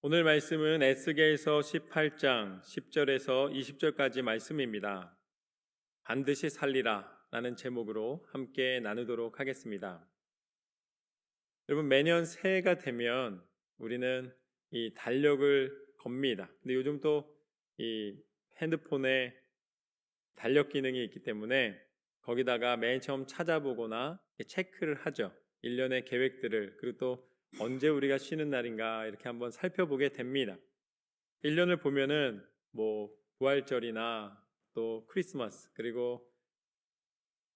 오늘 말씀은 에스겔서 18장 10절에서 20절까지 말씀입니다. 반드시 살리라 라는 제목으로 함께 나누도록 하겠습니다. 여러분, 매년 새해가 되면 우리는 이 달력을 겁니다. 근데 요즘 또 이 핸드폰에 달력 기능이 있기 때문에 거기다가 맨 처음 찾아보거나 체크를 하죠. 1년의 계획들을, 그리고 또 언제 우리가 쉬는 날인가 이렇게 한번 살펴보게 됩니다. 1년을 보면은 부활절이나 또 크리스마스, 그리고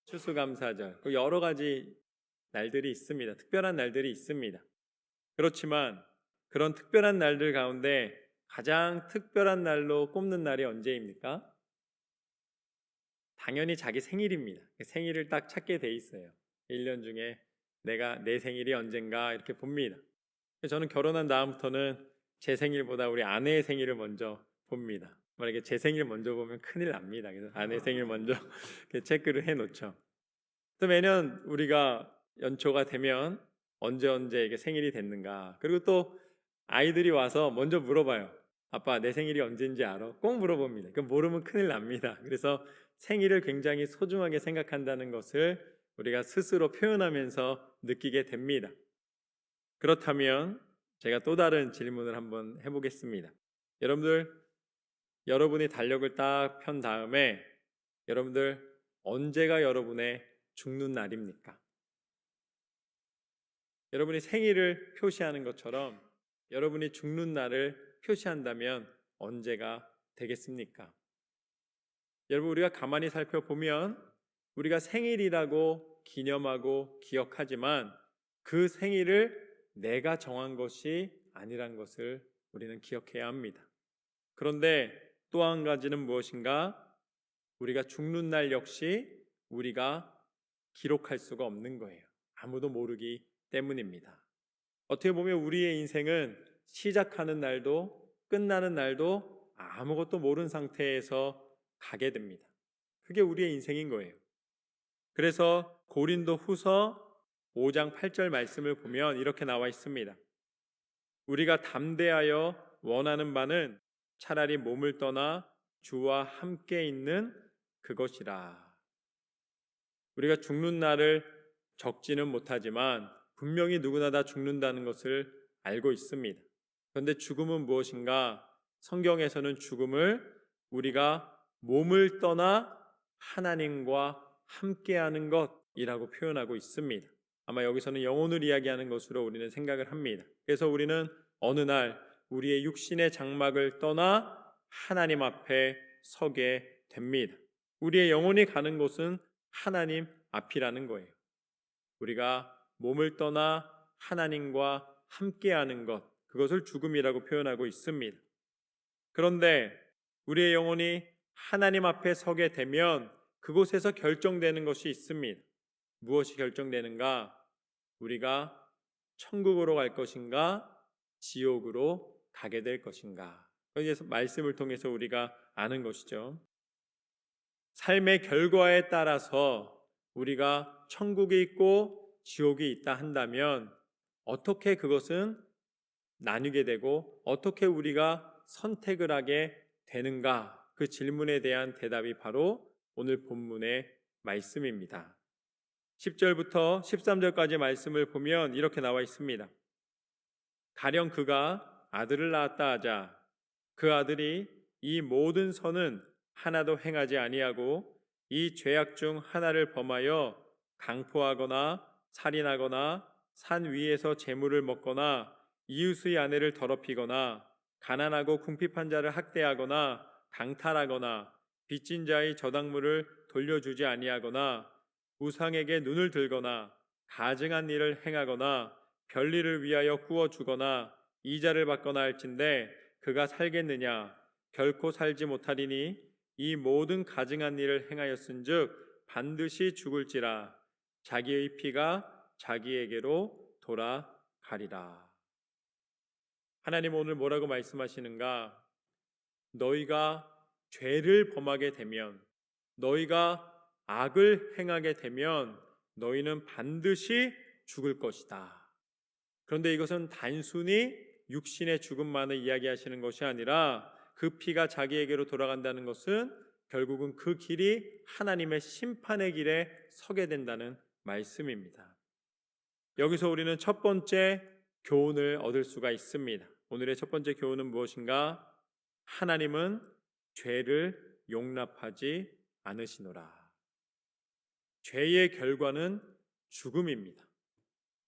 추수감사절, 여러 가지 날들이 있습니다. 특별한 날들이 있습니다. 그렇지만 그런 특별한 날들 가운데 가장 특별한 날로 꼽는 날이 언제입니까? 당연히 자기 생일입니다. 생일을 딱 찾게 돼 있어요. 1년 중에 내 생일이 언젠가 이렇게 봅니다. 저는 결혼한 다음부터는 제 생일보다 우리 아내의 생일을 먼저 봅니다. 만약에 제 생일 먼저 보면 큰일 납니다. 그래서 아내 생일 먼저 체크를 해 놓죠. 또 매년 우리가 연초가 되면 언제 이게 생일이 됐는가. 그리고 또 아이들이 와서 먼저 물어봐요. 아빠, 내 생일이 언제인지 알아? 꼭 물어봅니다. 그럼 모르면 큰일 납니다. 그래서 생일을 굉장히 소중하게 생각한다는 것을 우리가 스스로 표현하면서 느끼게 됩니다. 그렇다면 제가 또 다른 질문을 한번 해보겠습니다. 여러분이 달력을 딱 편 다음에 여러분들 언제가 여러분의 죽는 날입니까? 여러분이 생일을 표시하는 것처럼 여러분이 죽는 날을 표시한다면 언제가 되겠습니까? 여러분, 우리가 가만히 살펴보면 우리가 생일이라고 기념하고 기억하지만 그 생일을 내가 정한 것이 아니란 것을 우리는 기억해야 합니다. 그런데 또 한 가지는 무엇인가? 우리가 죽는 날 역시 우리가 기록할 수가 없는 거예요. 아무도 모르기 때문입니다. 어떻게 보면 우리의 인생은 시작하는 날도 끝나는 날도 아무것도 모르는 상태에서 가게 됩니다. 그게 우리의 인생인 거예요. 그래서 고린도 후서 5장 8절 말씀을 보면 이렇게 나와 있습니다. 우리가 담대하여 원하는 바는 차라리 몸을 떠나 주와 함께 있는 그것이라. 우리가 죽는 날을 적지는 못하지만 분명히 누구나 다 죽는다는 것을 알고 있습니다. 그런데 죽음은 무엇인가? 성경에서는 죽음을 우리가 몸을 떠나 하나님과 함께하는 것이라고 표현하고 있습니다. 아마 여기서는 영혼을 이야기하는 것으로 우리는 생각을 합니다. 그래서 우리는 어느 날 우리의 육신의 장막을 떠나 하나님 앞에 서게 됩니다. 우리의 영혼이 가는 곳은 하나님 앞이라는 거예요. 우리가 몸을 떠나 하나님과 함께하는 것, 그것을 죽음이라고 표현하고 있습니다. 그런데 우리의 영혼이 하나님 앞에 서게 되면 그곳에서 결정되는 것이 있습니다. 무엇이 결정되는가? 우리가 천국으로 갈 것인가? 지옥으로 가게 될 것인가? 그래서 말씀을 통해서 우리가 아는 것이죠. 삶의 결과에 따라서 우리가 천국이 있고 지옥이 있다 한다면 어떻게 그것은 나뉘게 되고 어떻게 우리가 선택을 하게 되는가? 그 질문에 대한 대답이 바로 오늘 본문의 말씀입니다. 10절부터 13절까지 말씀을 보면 이렇게 나와 있습니다. 가령 그가 아들을 낳았다 하자 그 아들이 이 모든 선은 하나도 행하지 아니하고 이 죄악 중 하나를 범하여 강포하거나 살인하거나 산 위에서 재물을 먹거나 이웃의 아내를 더럽히거나 가난하고 궁핍한 자를 학대하거나 강탈하거나 빚진 자의 저당물을 돌려주지 아니하거나 우상에게 눈을 들거나 가증한 일을 행하거나 별일을 위하여 구워주거나 이자를 받거나 할진대 그가 살겠느냐? 결코 살지 못하리니 이 모든 가증한 일을 행하였은즉 반드시 죽을지라. 자기의 피가 자기에게로 돌아가리라. 하나님 오늘 뭐라고 말씀하시는가? 너희가 죄를 범하게 되면, 너희가 악을 행하게 되면 너희는 반드시 죽을 것이다. 그런데 이것은 단순히 육신의 죽음만을 이야기하시는 것이 아니라 그 피가 자기에게로 돌아간다는 것은 결국은 그 길이 하나님의 심판의 길에 서게 된다는 말씀입니다. 여기서 우리는 첫 번째 교훈을 얻을 수가 있습니다. 오늘의 첫 번째 교훈은 무엇인가? 하나님은 죄를 용납하지 않으시노라. 죄의 결과는 죽음입니다.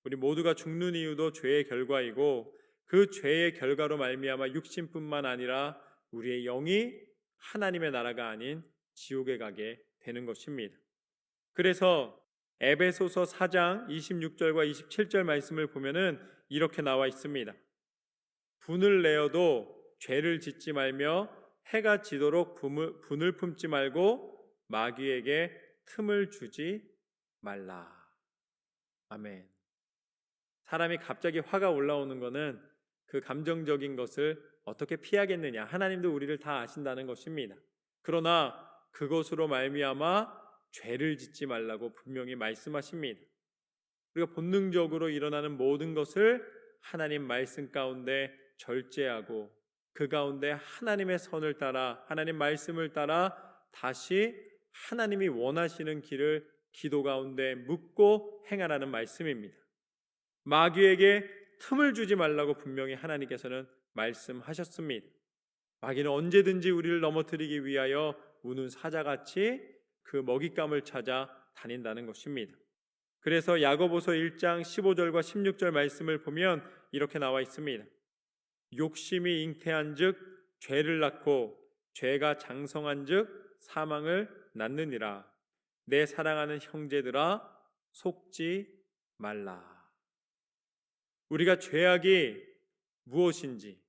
우리 모두가 죽는 이유도 죄의 결과이고 그 죄의 결과로 말미암아 육신뿐만 아니라 우리의 영이 하나님의 나라가 아닌 지옥에 가게 되는 것입니다. 그래서 에베소서 4장 26절과 27절 말씀을 보면은 이렇게 나와 있습니다. 분을 내어도 죄를 짓지 말며 해가 지도록 분을 품지 말고 마귀에게 틈을 주지 말라. 아멘. 사람이 갑자기 화가 올라오는 것은 그 감정적인 것을 어떻게 피하겠느냐. 하나님도 우리를 다 아신다는 것입니다. 그러나 그것으로 말미암아 죄를 짓지 말라고 분명히 말씀하십니다. 우리가 본능적으로 일어나는 모든 것을 하나님 말씀 가운데 절제하고 그 가운데 하나님의 선을 따라 하나님 말씀을 따라 다시 하나님이 원하시는 길을 기도 가운데 묻고 행하라는 말씀입니다. 마귀에게 틈을 주지 말라고 분명히 하나님께서는 말씀하셨습니다. 마귀는 언제든지 우리를 넘어뜨리기 위하여 우는 사자같이 그 먹잇감을 찾아 다닌다는 것입니다. 그래서 야고보서 1장 15절과 16절 말씀을 보면 이렇게 나와 있습니다. 욕심이 잉태한 즉 죄를 낳고 죄가 장성한 즉 사망을 낳느니라. 내 사랑하는 형제들아 속지 말라. 우리가 죄악이 무엇인지,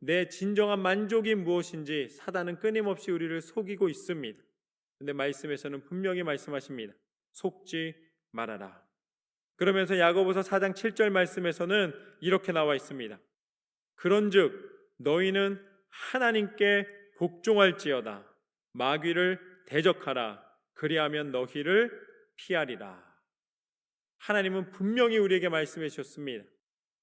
내 진정한 만족이 무엇인지 사단은 끊임없이 우리를 속이고 있습니다. 그런데 말씀에서는 분명히 말씀하십니다. 속지 말아라. 그러면서 야고보서 4장 7절 말씀에서는 이렇게 나와 있습니다. 그런즉 너희는 하나님께 복종할지어다. 마귀를 대적하라. 그리하면 너희를 피하리라. 하나님은 분명히 우리에게 말씀해 주셨습니다.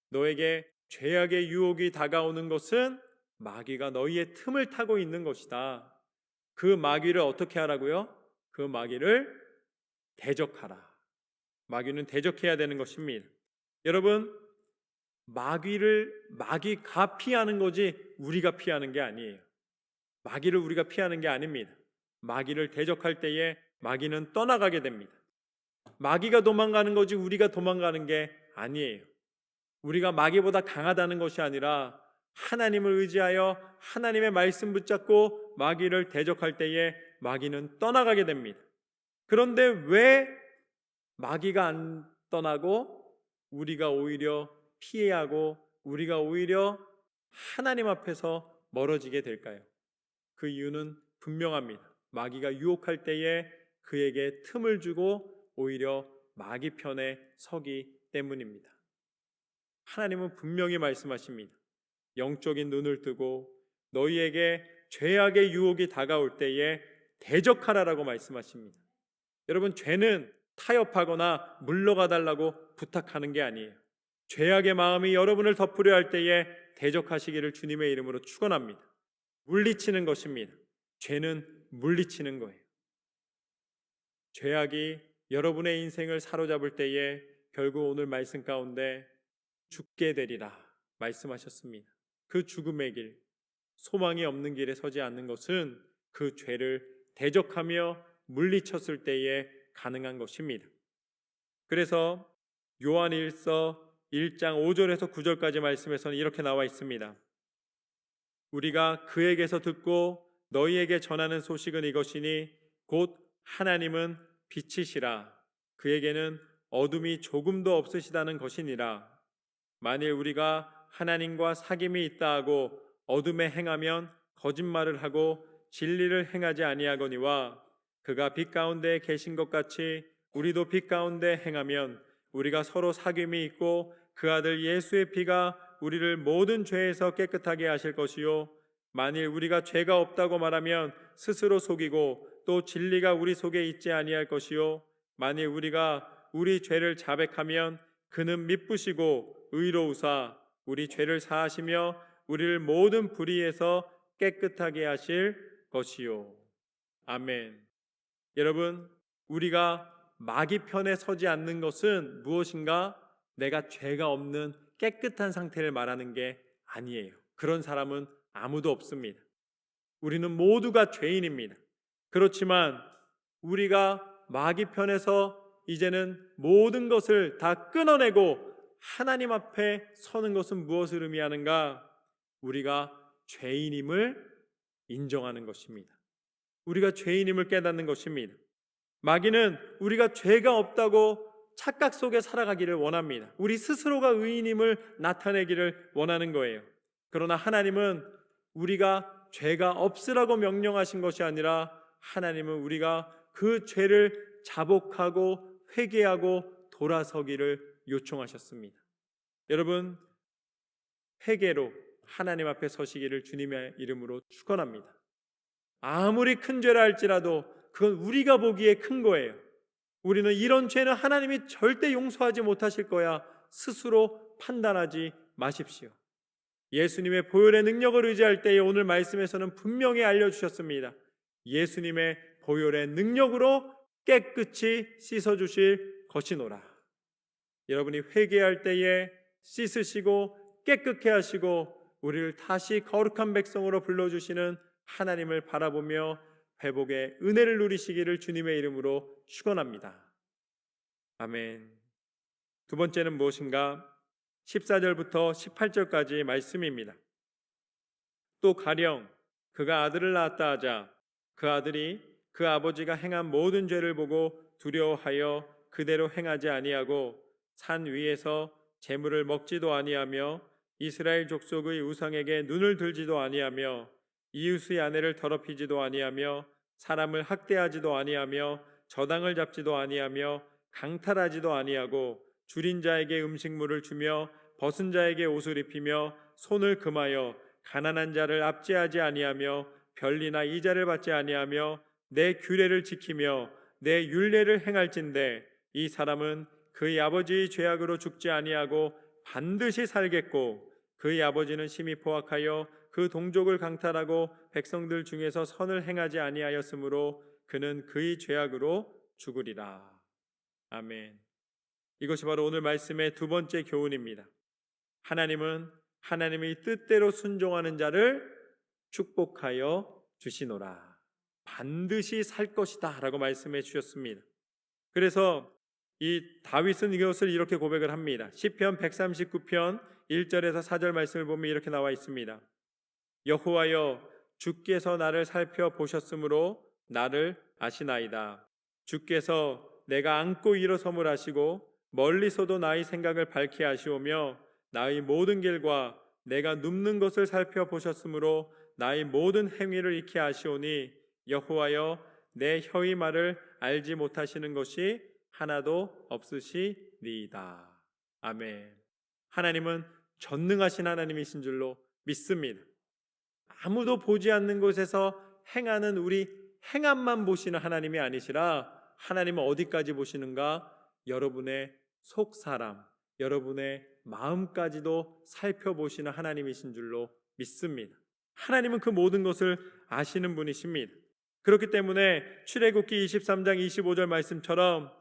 너에게 죄악의 유혹이 다가오는 것은 마귀가 너희의 틈을 타고 있는 것이다. 그 마귀를 어떻게 하라고요? 그 마귀를 대적하라. 마귀는 대적해야 되는 것입니다. 여러분, 마귀가 피하는 거지 우리가 피하는 게 아니에요. 마귀를 우리가 피하는 게 아닙니다. 마귀를 대적할 때에 마귀는 떠나가게 됩니다. 마귀가 도망가는 거지 우리가 도망가는 게 아니에요. 우리가 마귀보다 강하다는 것이 아니라 하나님을 의지하여 하나님의 말씀 붙잡고 마귀를 대적할 때에 마귀는 떠나가게 됩니다. 그런데 왜 마귀가 안 떠나고 우리가 오히려 피해하고 우리가 오히려 하나님 앞에서 멀어지게 될까요? 그 이유는 분명합니다. 마귀가 유혹할 때에 그에게 틈을 주고 오히려 마귀 편에 서기 때문입니다. 하나님은 분명히 말씀하십니다. 영적인 눈을 뜨고 너희에게 죄악의 유혹이 다가올 때에 대적하라라고 말씀하십니다. 여러분, 죄는 타협하거나 물러가 달라고 부탁하는 게 아니에요. 죄악의 마음이 여러분을 덮으려 할 때에 대적하시기를 주님의 이름으로 축원합니다. 물리치는 것입니다. 죄는 물리치는 거예요. 죄악이 여러분의 인생을 사로잡을 때에 결국 오늘 말씀 가운데 죽게 되리라 말씀하셨습니다. 그 죽음의 길, 소망이 없는 길에 서지 않는 것은 그 죄를 대적하며 물리쳤을 때에 가능한 것입니다. 그래서 요한일서 1장 5절에서 9절까지 말씀에서는 이렇게 나와 있습니다. 우리가 그에게서 듣고 너희에게 전하는 소식은 이것이니 곧 하나님은 빛이시라. 그에게는 어둠이 조금도 없으시다는 것이니라. 만일 우리가 하나님과 사귐이 있다 하고 어둠에 행하면 거짓말을 하고 진리를 행하지 아니하거니와 그가 빛 가운데 계신 것 같이 우리도 빛 가운데 행하면 우리가 서로 사귐이 있고 그 아들 예수의 피가 우리를 모든 죄에서 깨끗하게 하실 것이요 만일 우리가 죄가 없다고 말하면 스스로 속이고 또 진리가 우리 속에 있지 아니할 것이요 만일 우리가 우리 죄를 자백하면 그는 미쁘시고 의로우사 우리 죄를 사하시며 우리를 모든 불의에서 깨끗하게 하실 것이요. 아멘. 여러분, 우리가 마귀 편에 서지 않는 것은 무엇인가? 내가 죄가 없는 깨끗한 상태를 말하는 게 아니에요. 그런 사람은 아무도 없습니다. 우리는 모두가 죄인입니다. 그렇지만 우리가 마귀 편에서 이제는 모든 것을 다 끊어내고 하나님 앞에 서는 것은 무엇을 의미하는가? 우리가 죄인임을 인정하는 것입니다. 우리가 죄인임을 깨닫는 것입니다. 마귀는 우리가 죄가 없다고 착각 속에 살아가기를 원합니다. 우리 스스로가 의인임을 나타내기를 원하는 거예요. 그러나 하나님은 우리가 죄가 없으라고 명령하신 것이 아니라 하나님은 우리가 그 죄를 자복하고 회개하고 돌아서기를 요청하셨습니다. 여러분, 회개로 하나님 앞에 서시기를 주님의 이름으로 축원합니다. 아무리 큰 죄라 할지라도 그건 우리가 보기에 큰 거예요. 우리는 이런 죄는 하나님이 절대 용서하지 못하실 거야 스스로 판단하지 마십시오. 예수님의 보혈의 능력을 의지할 때에 오늘 말씀에서는 분명히 알려주셨습니다. 예수님의 보혈의 능력으로 깨끗이 씻어주실 것이노라. 여러분이 회개할 때에 씻으시고 깨끗게 하시고 우리를 다시 거룩한 백성으로 불러주시는 하나님을 바라보며 회복의 은혜를 누리시기를 주님의 이름으로 축원합니다. 아멘. 두 번째는 무엇인가? 14절부터 18절까지 말씀입니다. 또 가령 그가 아들을 낳았다 하자 그 아들이 그 아버지가 행한 모든 죄를 보고 두려워하여 그대로 행하지 아니하고 산 위에서 재물을 먹지도 아니하며 이스라엘 족속의 우상에게 눈을 들지도 아니하며 이웃의 아내를 더럽히지도 아니하며 사람을 학대하지도 아니하며 저당을 잡지도 아니하며 강탈하지도 아니하고 줄인 자에게 음식물을 주며 벗은 자에게 옷을 입히며 손을 금하여 가난한 자를 압제하지 아니하며 변리나 이자를 받지 아니하며 내 규례를 지키며 내 율례를 행할진대 이 사람은 그의 아버지의 죄악으로 죽지 아니하고 반드시 살겠고 그의 아버지는 심히 포악하여 그 동족을 강탈하고 백성들 중에서 선을 행하지 아니하였으므로 그는 그의 죄악으로 죽으리라. 아멘. 이것이 바로 오늘 말씀의 두 번째 교훈입니다. 하나님은 하나님의 뜻대로 순종하는 자를 축복하여 주시노라. 반드시 살 것이다 라고 말씀해 주셨습니다. 그래서 이 다윗은 이것을 이렇게 고백을 합니다. 시편 139편 1절에서 4절 말씀을 보면 이렇게 나와 있습니다. 여호와여 주께서 나를 살펴보셨으므로 나를 아시나이다. 주께서 내가 앉고 일어섬을 아시고 멀리서도 나의 생각을 밝히 아시오며 나의 모든 길과 내가 눕는 것을 살펴보셨으므로 나의 모든 행위를 익히 아시오니 여호와여 내 혀의 말을 알지 못하시는 것이 하나도 없으시니이다. 아멘. 하나님은 전능하신 하나님이신 줄로 믿습니다. 아무도 보지 않는 곳에서 행하는 우리 행함만 보시는 하나님이 아니시라 하나님은 어디까지 보시는가? 여러분의 속사람, 여러분의 마음까지도 살펴보시는 하나님이신 줄로 믿습니다. 하나님은 그 모든 것을 아시는 분이십니다. 그렇기 때문에 출애굽기 23장 25절 말씀처럼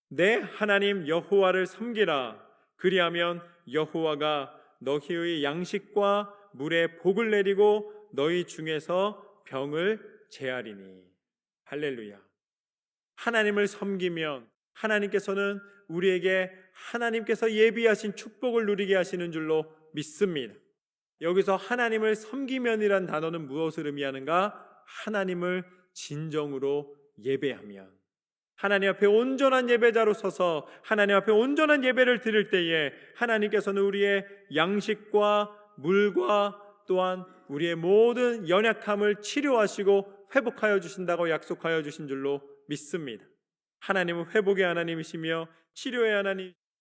내 하나님 여호와를 섬기라. 그리하면 여호와가 너희의 양식과 물에 복을 내리고 너희 중에서 병을 제하리니. 할렐루야. 하나님을 섬기면 하나님께서는 우리에게 하나님께서 예비하신 축복을 누리게 하시는 줄로 믿습니다. 여기서 하나님을 섬기면이란 단어는 무엇을 의미하는가? 하나님을 진정으로 예배하면, 하나님 앞에 온전한 예배자로 서서 하나님 앞에 온전한 예배를 드릴 때에 하나님께서는 우리의 양식과 물과 또한 우리의 모든 연약함을 치료하시고 회복하여 주신다고 약속하여 주신 줄로 믿습니다. 하나님은 회복의 하나님이시며 치료의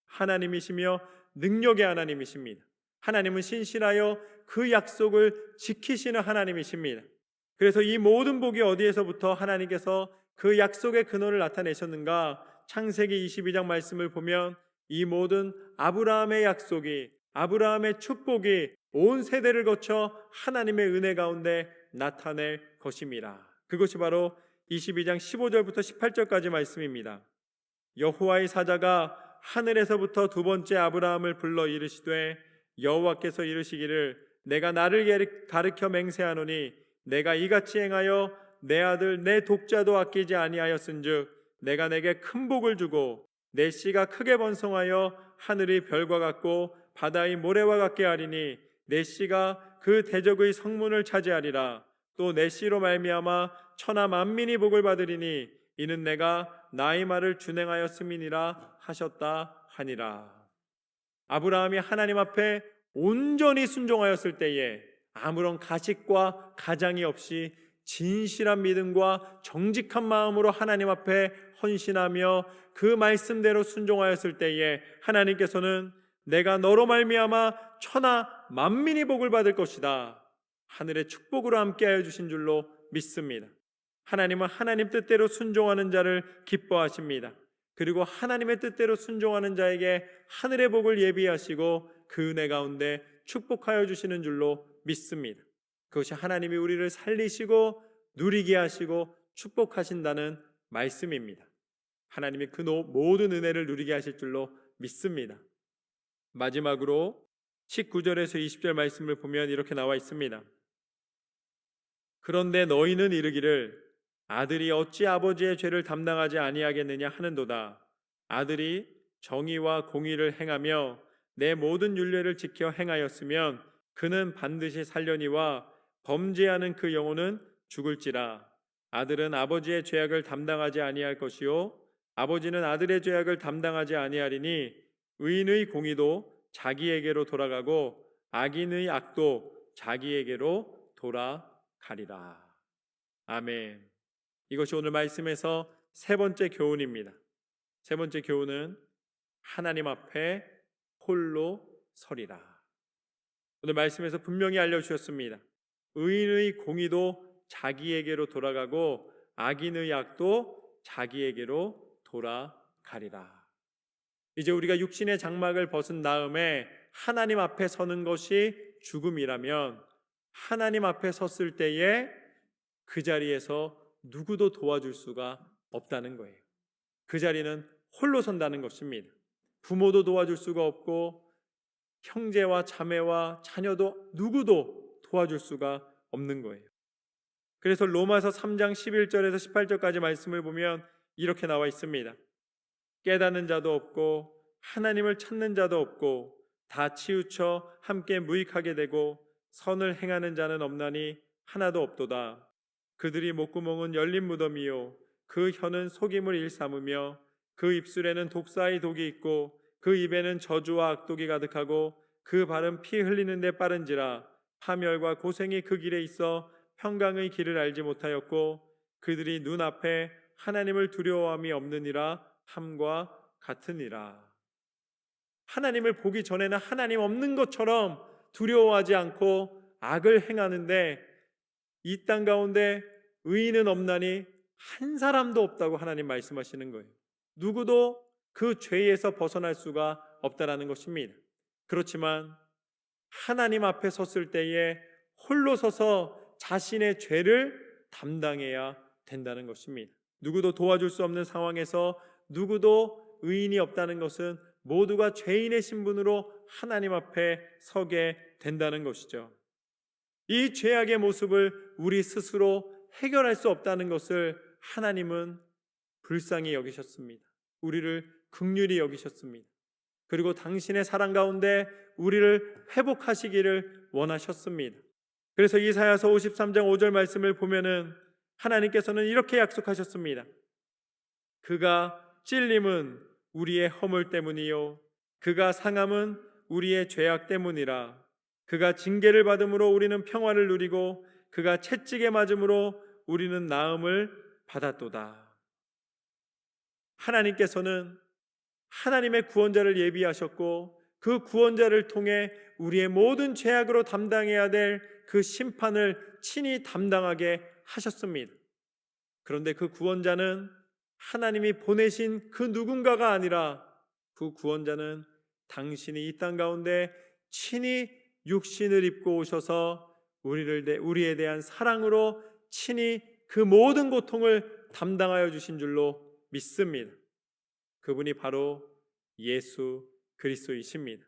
하나님이시며 능력의 하나님이십니다. 하나님은 신실하여 그 약속을 지키시는 하나님이십니다. 그래서 이 모든 복이 어디에서부터 하나님께서 그 약속의 근원을 나타내셨는가? 창세기 22장 말씀을 보면 이 모든 아브라함의 약속이 아브라함의 축복이 온 세대를 거쳐 하나님의 은혜 가운데 나타낼 것임이라. 그것이 바로 22장 15절부터 18절까지 말씀입니다. 여호와의 사자가 하늘에서부터 두 번째 아브라함을 불러 이르시되 여호와께서 이르시기를 내가 나를 가르쳐 맹세하노니 내가 이같이 행하여 내 아들 내 독자도 아끼지 아니하였은즉 내가 내게 큰 복을 주고 내 씨가 크게 번성하여 하늘의 별과 같고 바다의 모래와 같게 하리니 내 씨가 그 대적의 성문을 차지하리라. 또 내 씨로 말미암아 천하 만민이 복을 받으리니 이는 내가 나의 말을 준행하였음이니라 하셨다 하니라. 아브라함이 하나님 앞에 온전히 순종하였을 때에 아무런 가식과 가장이 없이 진실한 믿음과 정직한 마음으로 하나님 앞에 헌신하며 그 말씀대로 순종하였을 때에 하나님께서는 내가 너로 말미암아 천하 만민이 복을 받을 것이다. 하늘의 축복으로 함께하여 주신 줄로 믿습니다. 하나님은 하나님 뜻대로 순종하는 자를 기뻐하십니다. 그리고 하나님의 뜻대로 순종하는 자에게 하늘의 복을 예비하시고 그 은혜 가운데 축복하여 주시는 줄로 믿습니다. 그것이 하나님이 우리를 살리시고 누리게 하시고 축복하신다는 말씀입니다. 하나님이 그 모든 은혜를 누리게 하실 줄로 믿습니다. 마지막으로 19절에서 20절 말씀을 보면 이렇게 나와 있습니다. 그런데 너희는 이르기를 아들이 어찌 아버지의 죄를 담당하지 아니하겠느냐 하는도다. 아들이 정의와 공의를 행하며 내 모든 율례를 지켜 행하였으면 그는 반드시 살려니와 범죄하는 그 영혼은 죽을지라. 아들은 아버지의 죄악을 담당하지 아니할 것이요 아버지는 아들의 죄악을 담당하지 아니하리니 의인의 공의도 자기에게로 돌아가고 악인의 악도 자기에게로 돌아가리라. 아멘. 이것이 오늘 말씀에서 세 번째 교훈입니다. 세 번째 교훈은 하나님 앞에 홀로 서리라. 오늘 말씀에서 분명히 알려주셨습니다. 의인의 공의도 자기에게로 돌아가고 악인의 악도 자기에게로 돌아가리라. 이제 우리가 육신의 장막을 벗은 다음에 하나님 앞에 서는 것이 죽음이라면 하나님 앞에 섰을 때에 그 자리에서 누구도 도와줄 수가 없다는 거예요. 그 자리는 홀로 선다는 것입니다. 부모도 도와줄 수가 없고 형제와 자매와 자녀도 누구도 도와줄 수가 없는 거예요. 그래서 로마서 3장 11절에서 18절까지 말씀을 보면 이렇게 나와 있습니다. 깨닫는 자도 없고 하나님을 찾는 자도 없고 다 치우쳐 함께 무익하게 되고 선을 행하는 자는 없나니 하나도 없도다. 그들이 목구멍은 열린 무덤이요 그 혀는 속임을 일삼으며 그 입술에는 독사의 독이 있고 그 입에는 저주와 악독이 가득하고 그 발은 피 흘리는 데 빠른지라. 파멸과 고생이 그 길에 있어 평강의 길을 알지 못하였고 그들이 눈앞에 하나님을 두려워함이 없느니라 함과 같으니라. 하나님을 보기 전에는 하나님 없는 것처럼 두려워하지 않고 악을 행하는데 이 땅 가운데 의인은 없나니 한 사람도 없다고 하나님 말씀하시는 거예요. 누구도 그 죄에서 벗어날 수가 없다라는 것입니다. 그렇지만 하나님 앞에 섰을 때에 홀로 서서 자신의 죄를 담당해야 된다는 것입니다. 누구도 도와줄 수 없는 상황에서 누구도 의인이 없다는 것은 모두가 죄인의 신분으로 하나님 앞에 서게 된다는 것이죠. 이 죄악의 모습을 우리 스스로 해결할 수 없다는 것을 하나님은 불쌍히 여기셨습니다. 우리를 긍휼히 여기셨습니다. 그리고 당신의 사랑 가운데 우리를 회복하시기를 원하셨습니다. 그래서 이사야서 53장 5절 말씀을 보면은 하나님께서는 이렇게 약속하셨습니다. 그가 찔림은 우리의 허물 때문이요 그가 상함은 우리의 죄악 때문이라. 그가 징계를 받음으로 우리는 평화를 누리고 그가 채찍에 맞음으로 우리는 나음을 받았도다. 하나님께서는 하나님의 구원자를 예비하셨고 그 구원자를 통해 우리의 모든 죄악으로 담당해야 될 그 심판을 친히 담당하게 하셨습니다. 그런데 그 구원자는 하나님이 보내신 그 누군가가 아니라 그 구원자는 당신이 이 땅 가운데 친히 육신을 입고 오셔서 우리에 대한 사랑으로 친히 그 모든 고통을 담당하여 주신 줄로 믿습니다. 그분이 바로 예수 그리스도이십니다.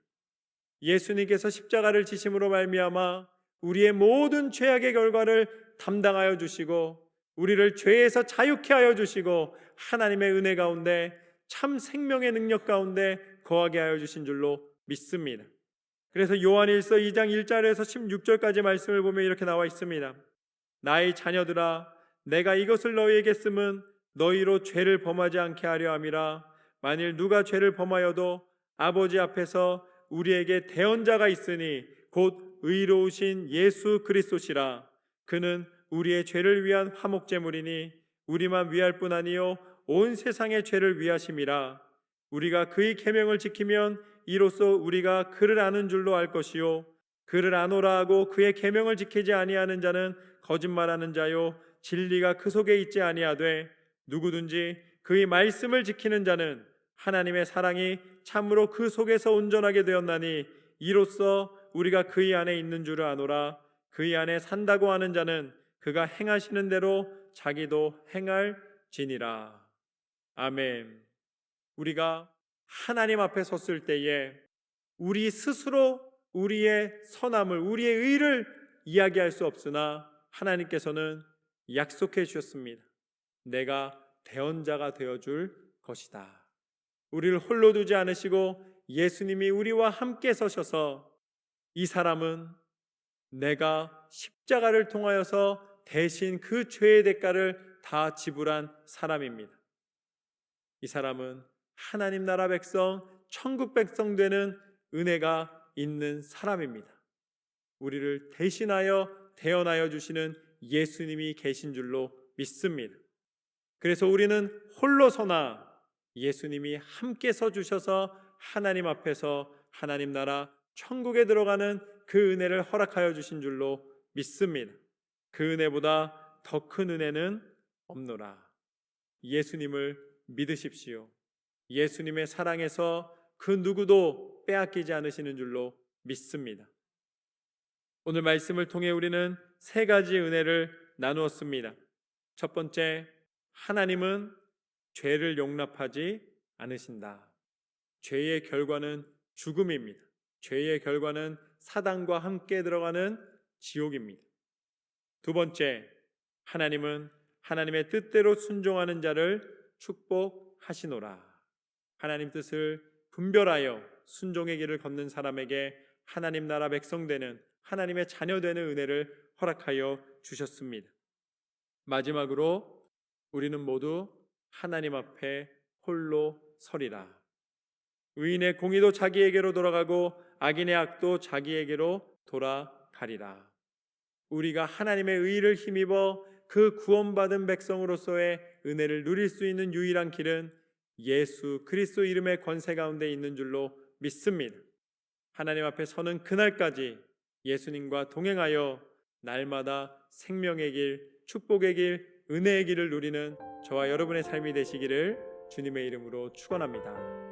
예수님께서 십자가를 지심으로 말미암아 우리의 모든 죄악의 결과를 담당하여 주시고 우리를 죄에서 자유케 하여 주시고 하나님의 은혜 가운데 참 생명의 능력 가운데 거하게 하여 주신 줄로 믿습니다. 그래서 요한일서 2장 1절에서 16절까지 말씀을 보면 이렇게 나와 있습니다. 나의 자녀들아, 내가 이것을 너희에게 쓰면 너희로 죄를 범하지 않게 하려 함이라. 만일 누가 죄를 범하여도 아버지 앞에서 우리에게 대언자가 있으니 곧 의로우신 예수 그리스도시라. 그는 우리의 죄를 위한 화목제물이니 우리만 위할 뿐 아니요 온 세상의 죄를 위하심이라. 우리가 그의 계명을 지키면 이로써 우리가 그를 아는 줄로 알 것이요 그를 아노라 하고 그의 계명을 지키지 아니하는 자는 거짓말하는 자요 진리가 그 속에 있지 아니하되 누구든지 그의 말씀을 지키는 자는 하나님의 사랑이 참으로 그 속에서 온전하게 되었나니 이로써 우리가 그의 안에 있는 줄을 아노라. 그의 안에 산다고 하는 자는 그가 행하시는 대로 자기도 행할지니라. 아멘. 우리가 하나님 앞에 섰을 때에 우리 스스로 우리의 선함을, 우리의 의를 이야기할 수 없으나 하나님께서는 약속해 주셨습니다. 내가 대언자가 되어줄 것이다. 우리를 홀로 두지 않으시고 예수님이 우리와 함께 서셔서 이 사람은 내가 십자가를 통하여서 대신 그 죄의 대가를 다 지불한 사람입니다. 이 사람은 하나님 나라 백성, 천국 백성 되는 은혜가 있는 사람입니다. 우리를 대신하여 대언하여 주시는 예수님이 계신 줄로 믿습니다. 그래서 우리는 홀로 서나 예수님이 함께 서 주셔서 하나님 앞에서 하나님 나라 천국에 들어가는 그 은혜를 허락하여 주신 줄로 믿습니다. 그 은혜보다 더 큰 은혜는 없노라. 예수님을 믿으십시오. 예수님의 사랑에서 그 누구도 빼앗기지 않으시는 줄로 믿습니다. 오늘 말씀을 통해 우리는 세 가지 은혜를 나누었습니다. 첫 번째, 하나님은 죄를 용납하지 않으신다. 죄의 결과는 죽음입니다. 죄의 결과는 사단과 함께 들어가는 지옥입니다. 두 번째, 하나님은 하나님의 뜻대로 순종하는 자를 축복하시노라. 하나님 뜻을 분별하여 순종의 길을 걷는 사람에게 하나님 나라 백성 되는, 하나님의 자녀 되는 은혜를 허락하여 주셨습니다. 마지막으로 우리는 모두 하나님 앞에 홀로 서리라. 의인의 공의도 자기에게로 돌아가고 악인의 악도 자기에게로 돌아가리라. 우리가 하나님의 의를 힘입어 그 구원받은 백성으로서의 은혜를 누릴 수 있는 유일한 길은 예수 그리스도 이름의 권세 가운데 있는 줄로 믿습니다. 하나님 앞에 서는 그날까지 예수님과 동행하여 날마다 생명의 길, 축복의 길, 은혜의 길을 누리는 저와 여러분의 삶이 되시기를 주님의 이름으로 축원합니다.